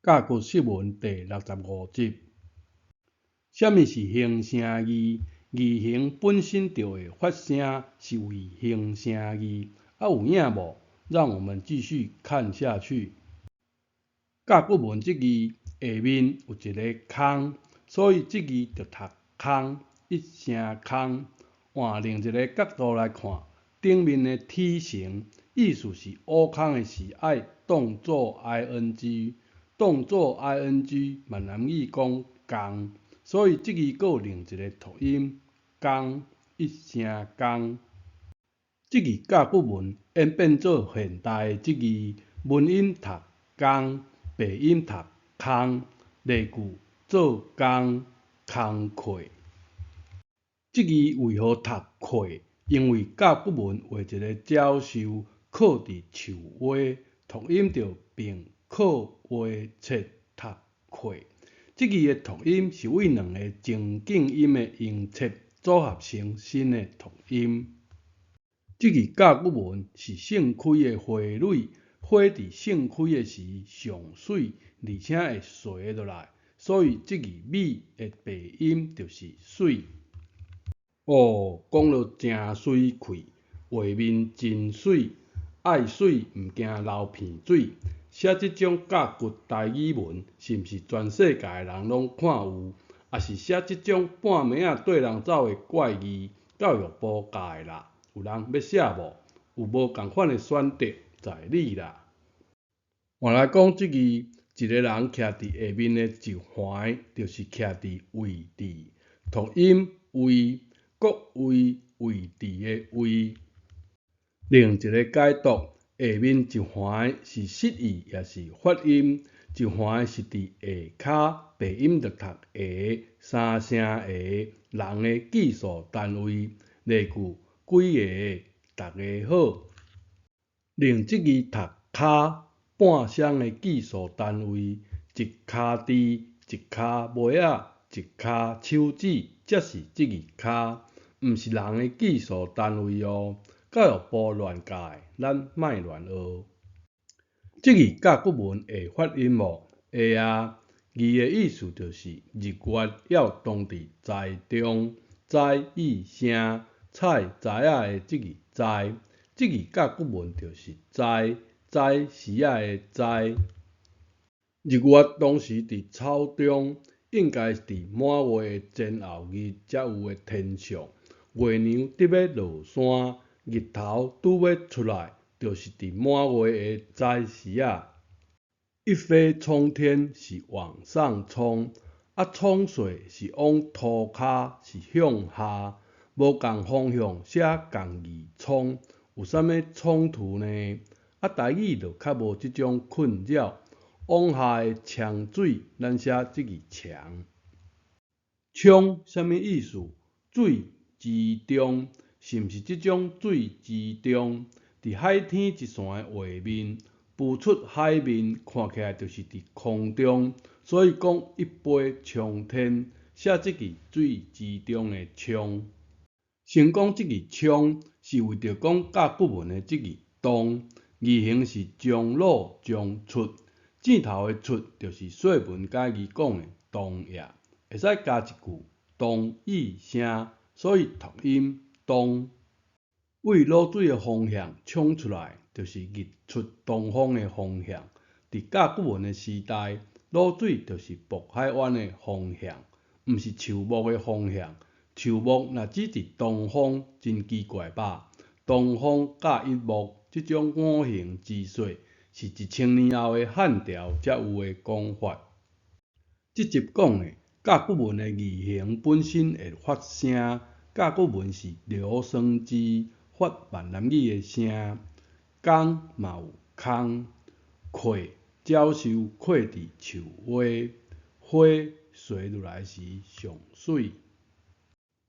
教育释文第65集。什么是形声义？义形本身就会发声，是为形声义。有影无？让我们继续看下去。甲骨文这字下面有一个空，所以这字就读空，一声空。换另一个角度来看，顶面的体形，意思是乌空的时爱当作 ing， 当作 ing， 闽南语讲工，所以这字还有另一个读音工，一声工。这字甲骨文演变做现代的这字，文音读工，鼻音读空，例句做工工课。这字为何读课？因为甲骨文画一个鸟兽靠伫树蛙，读音就并靠画切读课。这字的读音是为两个静静音的音切组合成新的读音。这字甲骨文是盛开的花蕊，花伫盛开的时上水，而且会垂落来，所以这字米的鼻音就是水。讲到真水气，画面真水，爱水毋惊流鼻水。写这种甲骨台语文，是毋是全世界的人拢看有？也是写这种半暝仔对人走的怪字，教育部教的啦？有人要写无？有无共款的选择在你啦？换来讲，这字一个人徛伫下面的一环，就是徛伫位置，读音位，国位位置的位。另一个解读，下面一环是释义，也是发音。一环是伫下骹，鼻音就读下，三声下，人的计数单位。例句几个，大家好。另这字读骹，半声的计数单位，一骹字，一骹尾仔，一骹手指，才是这字骹，毋是人的计数单位哦。教育部乱教的，咱莫乱学。这字甲骨文会发音无？会啊。字的意思就是日月要当伫在中，在意声，菜知影的这字在。这字甲骨文就是在，在时仔的在。日月当时伫草中，应该是伫满月的前后日才有的天象。月亮伫要落山，日头拄要出来，就是伫满月的在时仔。一飞冲天是往上冲，冲水是往涂骹是向下，无共方向写共义冲，有啥物冲突呢？台语就较无即种困扰。往下的呛水，咱写这字呛。冲啥物意思？水之中，是毋是即种水之中？伫海天一线的画面，浮出海面，看起来就是伫空中，所以讲一飞冲天，写这字水之中的冲。先讲这字冲，是为着讲甲骨文的这字动，字形是将入将出。箭头的出就是说文解字讲的动也，会使加一句动意声，所以读音动。为落水的方向冲出来，就是日出东方的方向。伫甲骨文的时代，落水就是渤海湾的方向，毋是树木的方向。树木若只伫东方，真奇怪吧？东方甲一木这种五行之说，是1000年后的汉朝才有的讲法。这集讲的甲骨文的字形本身会发声，甲骨文是流声字，发闽南语的声。工嘛有空，课鸟兽课伫树蛙，花垂落来时上水。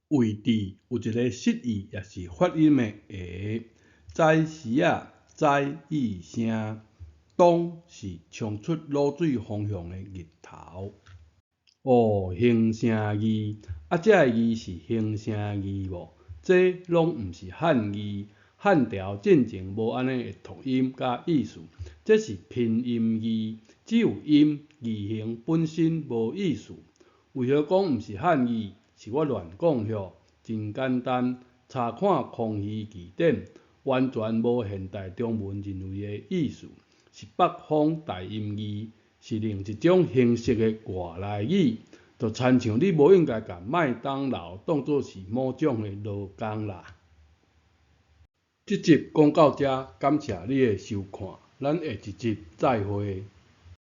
位置有一个释义也是发音的下，在时仔在意声。东是冲出落水方向的日头。形声字，这个字是形声字无？这拢毋是汉字，汉朝进前无安尼的读音甲意思，这是拼音字。只有音字形本身无意思。为何讲毋是汉语？是我乱讲哟，真简单，查看康熙字典，完全无现代中文认为的意思，是北方大音字，是另一种形式的外来语，就亲像你无应该甲麦当劳当作是某种的劳工啦。这集讲到这，感谢你的收看，咱下一集再会。